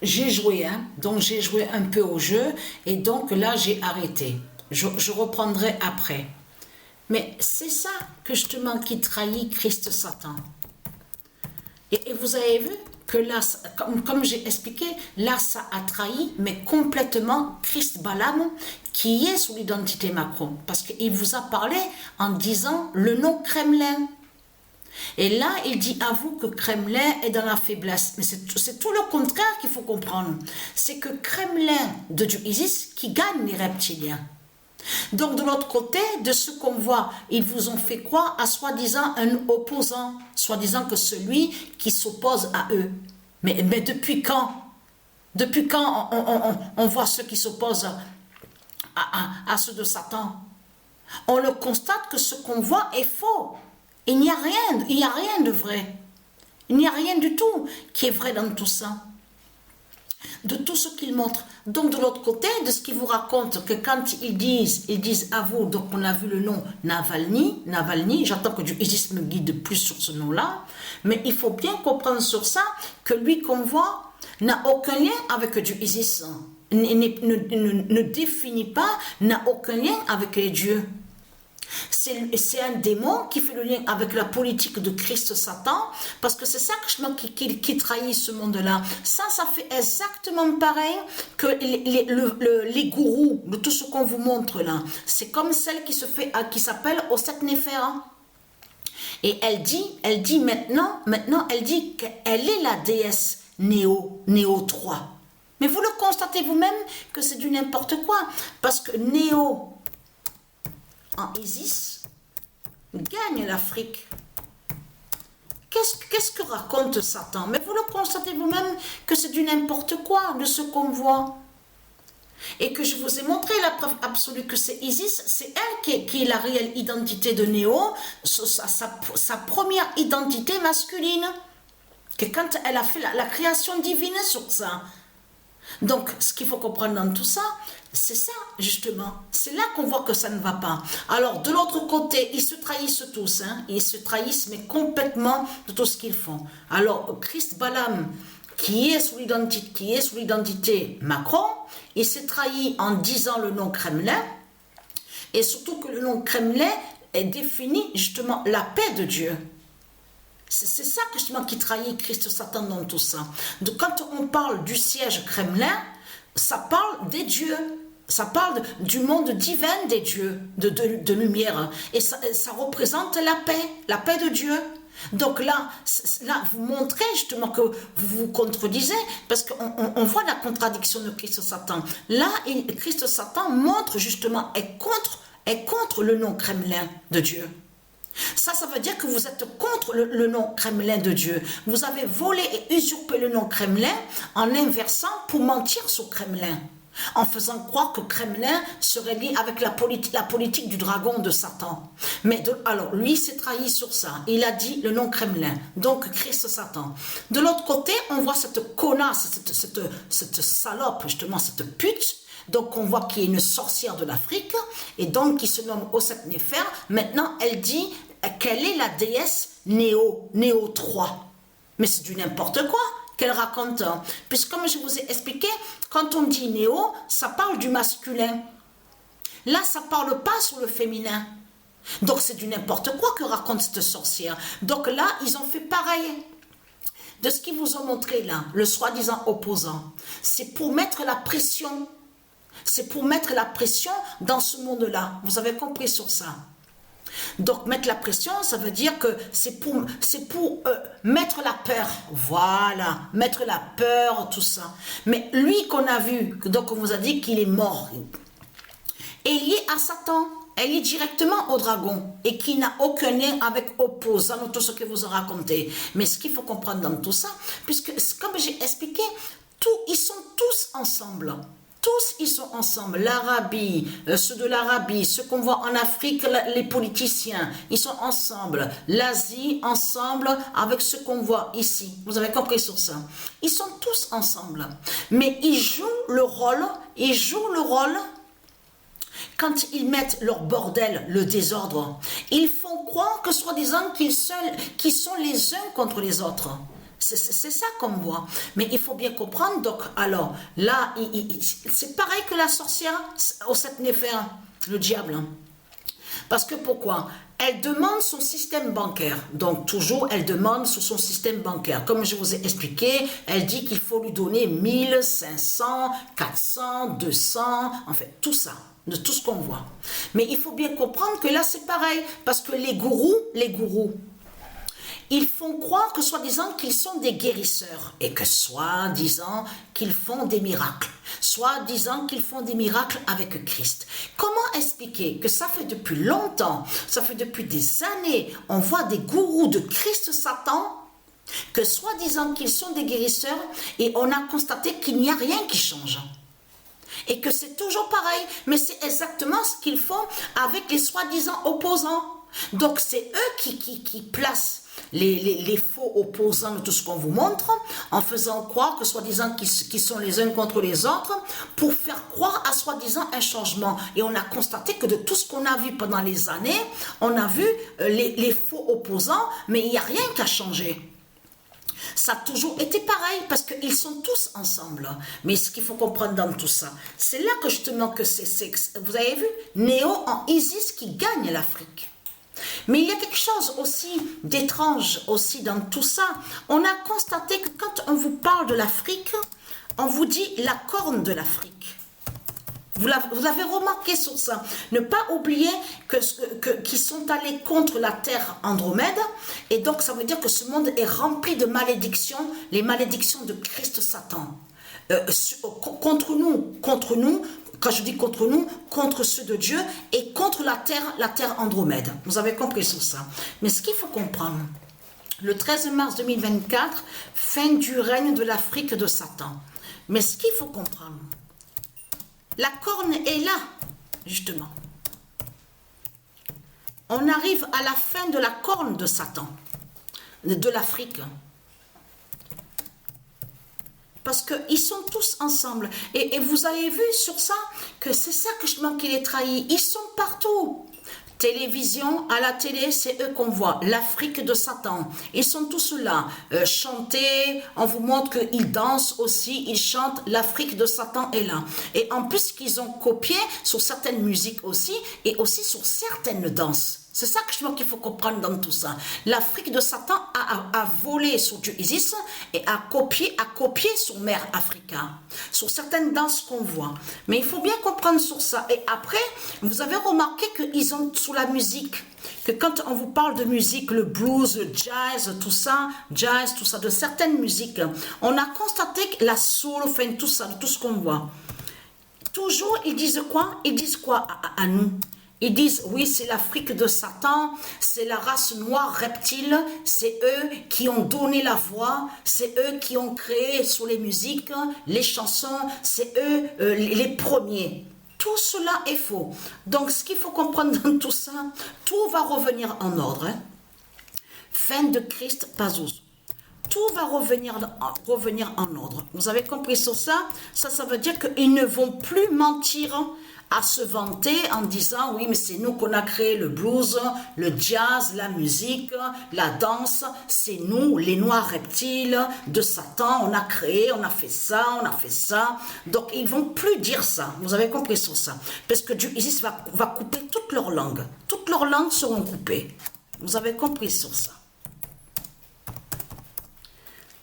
j'ai joué, hein, donc j'ai joué un peu au jeu, et donc là j'ai arrêté. Je reprendrai après. Mais c'est ça que justement qui trahit Christ Satan. Et vous avez vu que là, comme j'ai expliqué, là ça a trahi, mais complètement Christ Balaam, qui est sous l'identité Macron. Parce qu'il vous a parlé en disant le nom Kremlin. Et là, il dit à vous que Kremlin est dans la faiblesse. Mais c'est tout le contraire qu'il faut comprendre. C'est que Kremlin de Dieu Isis qui gagne les reptiliens. Donc de l'autre côté, de ce qu'on voit, ils vous ont fait croire à soi-disant un opposant, soi-disant que celui qui s'oppose à eux. Mais depuis quand? Depuis quand on voit ceux qui s'opposent à ceux de Satan? On le constate que ce qu'on voit est faux. Il n'y a rien de vrai. Il n'y a rien du tout qui est vrai dans tout ça. De tout ce qu'ils montrent. Donc de l'autre côté, de ce qu'ils vous racontent, que quand ils disent à vous, donc on a vu le nom Navalny, j'attends que Dieu Isis me guide plus sur ce nom-là, mais il faut bien comprendre sur ça, que lui qu'on voit n'a aucun lien avec Dieu Isis, ne définit pas, n'a aucun lien avec les dieux. C'est un démon qui fait le lien avec la politique de Christ Satan, parce que c'est ça qui trahit ce monde-là. Ça fait exactement pareil que les gourous de tout ce qu'on vous montre là. C'est comme celle qui s'appelle Osset Néfer. Et elle dit maintenant, elle dit qu'elle est la déesse Néo 3. Mais vous le constatez vous-même que c'est du n'importe quoi, parce que Néo en Isis gagne l'Afrique. Qu'est-ce que raconte Satan? Mais vous le constatez vous-même que c'est du n'importe quoi de ce qu'on voit. Et que je vous ai montré la preuve absolue que c'est Isis, c'est elle qui est la réelle identité de Néo, sa première identité masculine. Que quand elle a fait la création divine sur ça. Donc, ce qu'il faut comprendre dans tout ça, c'est ça, justement. C'est là qu'on voit que ça ne va pas. Alors, de l'autre côté, ils se trahissent tous. Hein. Ils se trahissent, mais complètement de tout ce qu'ils font. Alors, Christ Balaam, qui est sous l'identité Macron, il s'est trahi en disant le nom Kremlin. Et surtout que le nom Kremlin est défini, justement, la paix de Dieu. C'est ça justement qui trahit Christ Satan dans tout ça. Donc, quand on parle du siège Kremlin, ça parle des dieux. Ça parle du monde divin des dieux, de lumière. Et ça représente la paix de Dieu. Donc là, vous montrez justement que vous vous contredisez, parce qu'on voit la contradiction de Christ Satan. Là, Christ Satan montre justement, est contre le nom Kremlin de Dieu. Ça veut dire que vous êtes contre le nom Kremlin de Dieu. Vous avez volé et usurpé le nom Kremlin en inversant pour mentir sur Kremlin. En faisant croire que Kremlin serait lié avec la politique du dragon de Satan. Mais alors, lui s'est trahi sur ça. Il a dit le nom Kremlin, donc Christ Satan. De l'autre côté, on voit cette connasse, cette salope, justement, cette pute. Donc on voit qu'il y a une sorcière de l'Afrique, et donc qui se nomme Osset Néfer. Maintenant, elle dit qu'elle est la déesse Néo 3. Mais c'est du n'importe quoi qu'elle raconte. Puisque comme je vous ai expliqué, quand on dit Néo, ça parle du masculin. Là, ça ne parle pas sur le féminin. Donc c'est du n'importe quoi que raconte cette sorcière. Donc là, ils ont fait pareil. De ce qu'ils vous ont montré là, le soi-disant opposant, c'est pour mettre la pression. C'est pour mettre la pression dans ce monde-là. Vous avez compris sur ça. Donc, mettre la pression, ça veut dire que c'est pour mettre la peur. Voilà, mettre la peur, tout ça. Mais lui qu'on a vu, donc on vous a dit qu'il est mort, est lié à Satan. Elle est directement au dragon et qui n'a aucun lien avec opposant tout ce que vous a raconté. Mais ce qu'il faut comprendre dans tout ça, puisque comme j'ai expliqué, ils sont tous ensemble. Tous, ils sont ensemble. L'Arabie, ceux de l'Arabie, ceux qu'on voit en Afrique, les politiciens, ils sont ensemble. L'Asie, ensemble avec ceux qu'on voit ici. Vous avez compris sur ça. Ils sont tous ensemble. Mais ils jouent le rôle, quand ils mettent leur bordel, le désordre. Ils font croire que soi-disant qu'ils sont les uns contre les autres. C'est ça qu'on voit. Mais il faut bien comprendre, donc, alors, là, c'est pareil que la sorcière au 7 Néphère, le diable. Hein. Parce que pourquoi? Elle demande son système bancaire. Donc, toujours, elle demande sur son système bancaire. Comme je vous ai expliqué, elle dit qu'il faut lui donner 1500, 400, 200, en fait, tout ça, de tout ce qu'on voit. Mais il faut bien comprendre que là, c'est pareil. Parce que les gourous, ils font croire que soi-disant qu'ils sont des guérisseurs et que soi-disant qu'ils font des miracles, soi-disant qu'ils font des miracles avec Christ. Comment expliquer que ça fait depuis longtemps, ça fait depuis des années, on voit des gourous de Christ Satan, que soi-disant qu'ils sont des guérisseurs et on a constaté qu'il n'y a rien qui change. Et que c'est toujours pareil, mais c'est exactement ce qu'ils font avec les soi-disant opposants. Donc c'est eux qui placent les faux opposants de tout ce qu'on vous montre, en faisant croire que soi-disant qu'ils sont les uns contre les autres, pour faire croire à soi-disant un changement. Et on a constaté que de tout ce qu'on a vu pendant les années, on a vu les faux opposants, mais il n'y a rien qui a changé. Ça a toujours été pareil, parce qu'ils sont tous ensemble. Mais ce qu'il faut comprendre dans tout ça, c'est là que justement que vous avez vu, Néo en Isis qui gagne l'Afrique. Mais il y a quelque chose aussi d'étrange aussi dans tout ça. On a constaté que quand on vous parle de l'Afrique, on vous dit la corne de l'Afrique. Vous l'avez remarqué sur ça. Ne pas oublier qu'ils sont allés contre la terre Andromède. Et donc ça veut dire que ce monde est rempli de malédictions, les malédictions de Christ Satan. Contre nous, quand je dis contre nous, contre ceux de Dieu et contre la terre Andromède. Vous avez compris sur ça. Mais ce qu'il faut comprendre, le 13 mars 2024, fin du règne de l'Afrique de Satan. Mais ce qu'il faut comprendre, la corne est là, justement. On arrive à la fin de la corne de Satan, de l'Afrique. Parce qu'ils sont tous ensemble. Et vous avez vu sur ça que c'est ça que je manque qu'il est trahi. Ils sont partout. Télévision, à la télé, c'est eux qu'on voit. L'Afrique de Satan. Ils sont tous là. Chanter, on vous montre qu'ils dansent aussi, ils chantent. L'Afrique de Satan est là. Et en plus qu'ils ont copié sur certaines musiques aussi, et aussi sur certaines danses. C'est ça que je pense qu'il faut comprendre dans tout ça. L'Afrique de Satan a volé sur Dieu Isis et a copié sur Mère Africa, sur certaines danses qu'on voit. Mais il faut bien comprendre sur ça. Et après, vous avez remarqué qu'ils ont sous la musique, que quand on vous parle de musique, le blues, le jazz, tout ça, de certaines musiques, on a constaté que la soul, enfin tout ça, tout ce qu'on voit. Toujours, ils disent quoi? Ils disent quoi à nous? Ils disent, oui, c'est l'Afrique de Satan, c'est la race noire reptile, c'est eux qui ont donné la voix, c'est eux qui ont créé sur les musiques, les chansons, c'est eux les premiers. Tout cela est faux. Donc, ce qu'il faut comprendre dans tout ça, tout va revenir en ordre. Hein. Fin de Christ Pazouz. Tout va revenir en ordre. Vous avez compris sur ça? Ça veut dire qu'ils ne vont plus mentir à se vanter en disant oui mais c'est nous qu'on a créé le blues, le jazz, la musique, la danse, c'est nous les noirs reptiles de Satan, on a créé, on a fait ça, donc ils vont plus dire ça, vous avez compris sur ça, parce que Dieu Isis va couper toutes leurs langues seront coupées, vous avez compris sur ça.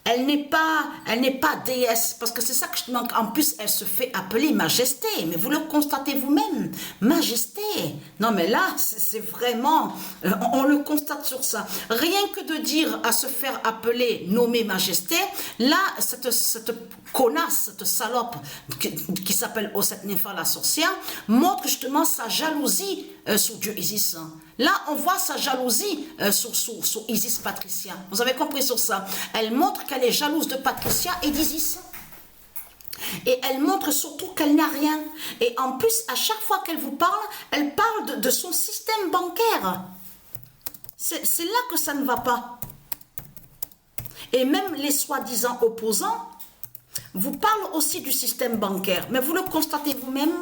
Elle n'est pas déesse, parce que c'est ça que je manque. En plus, elle se fait appeler majesté, mais vous le constatez vous-même, majesté. Non, mais là, c'est vraiment, on le constate sur ça. Rien que de dire à se faire appeler, nommer majesté, là, cette connasse, cette salope qui s'appelle Osset Néphar la sorcière, montre justement sa jalousie sur Dieu Isis. Là, on voit sa jalousie sur Isis Patricia. Vous avez compris sur ça. Elle montre qu'elle est jalouse de Patricia et d'Isis. Et elle montre surtout qu'elle n'a rien. Et en plus, à chaque fois qu'elle vous parle, elle parle de son système bancaire. C'est là que ça ne va pas. Et même les soi-disant opposants vous parlent aussi du système bancaire. Mais vous le constatez vous-même,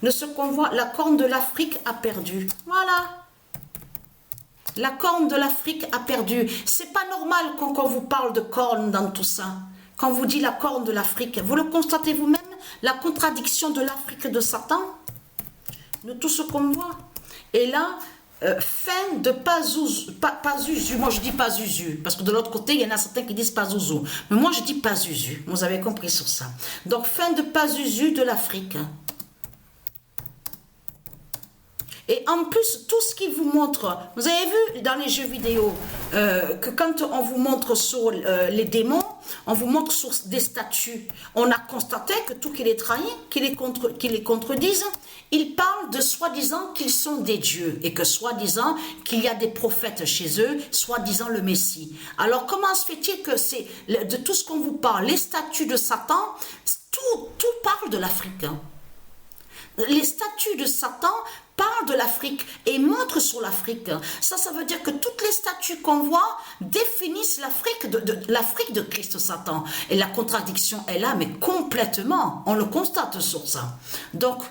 de ce qu'on voit, la corne de l'Afrique a perdu. Voilà. La corne de l'Afrique a perdu. C'est pas normal quand vous parle de corne dans tout ça. Quand vous dit la corne de l'Afrique, vous le constatez vous-même, la contradiction de l'Afrique de Satan, de tout ce qu'on voit. Et là, fin de Pazuzu, moi je dis Pazuzu, parce que de l'autre côté, il y en a certains qui disent Pazuzu. Mais moi je dis Pazuzu, vous avez compris sur ça. Donc fin de Pazuzu de l'Afrique. Et en plus, tout ce qui vous montre, vous avez vu dans les jeux vidéo, que quand on vous montre sur les démons, on vous montre sur des statues, on a constaté que tout qui les trahit, qui les contredisent, ils parlent de soi-disant qu'ils sont des dieux, et que soi-disant qu'il y a des prophètes chez eux, soi-disant le Messie. Alors comment se fait-il que c'est de tout ce qu'on vous parle, les statues de Satan, tout parle de l'Afrique, hein. Les statues de Satan parlent de l'Afrique et montrent sur l'Afrique. Ça veut dire que toutes les statues qu'on voit définissent l'Afrique de Christ Satan. Et la contradiction est là, mais complètement. On le constate sur ça. Donc,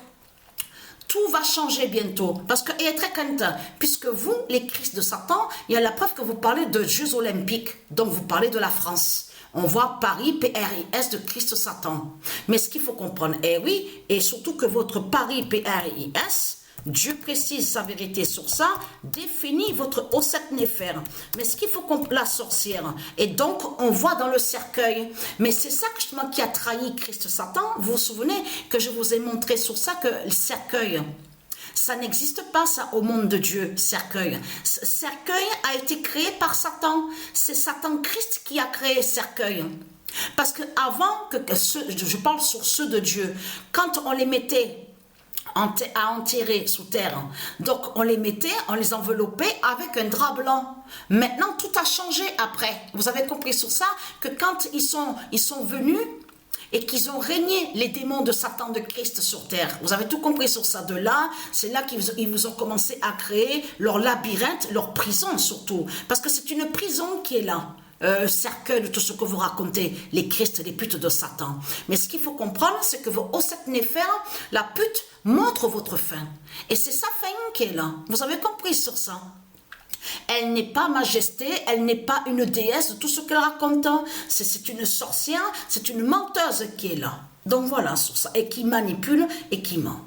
tout va changer bientôt. Parce que, et très content, puisque vous, les Christ de Satan, il y a la preuve que vous parlez de Jeux Olympiques. Donc, vous parlez de la France. On voit Paris, P-R-I-S de Christ Satan. Mais ce qu'il faut comprendre, oui, et surtout que votre Paris, P-R-I-S, Dieu précise sa vérité sur ça, définit votre Osset Néfer. Mais ce qu'il faut comprendre, la sorcière. Et donc, on voit dans le cercueil. Mais c'est ça justement qui a trahi Christ Satan. Vous vous souvenez que je vous ai montré sur ça que le cercueil, ça n'existe pas, ça, au monde de Dieu, cercueil. Cercueil a été créé par Satan. C'est Satan Christ qui a créé cercueil. Parce que avant que je parle sur ceux de Dieu, quand on les mettait à enterrer sous terre, donc on les mettait, on les enveloppait avec un drap blanc. Maintenant, tout a changé après. Vous avez compris sur ça que quand ils sont venus, et qu'ils ont régné les démons de Satan de Christ sur terre. Vous avez tout compris sur ça. De là, c'est là qu'ils vous ont commencé à créer leur labyrinthe, leur prison surtout. Parce que c'est une prison qui est là. Cercueil de tout ce que vous racontez, les Christ, les putes de Satan. Mais ce qu'il faut comprendre, c'est que vos Osset Néfer, la pute montre votre fin. Et c'est sa fin qui est là. Vous avez compris sur ça. Elle n'est pas majesté, elle n'est pas une déesse de tout ce qu'elle raconte. C'est une sorcière, c'est une menteuse qui est là. Donc voilà, sur ça, et qui manipule et qui ment.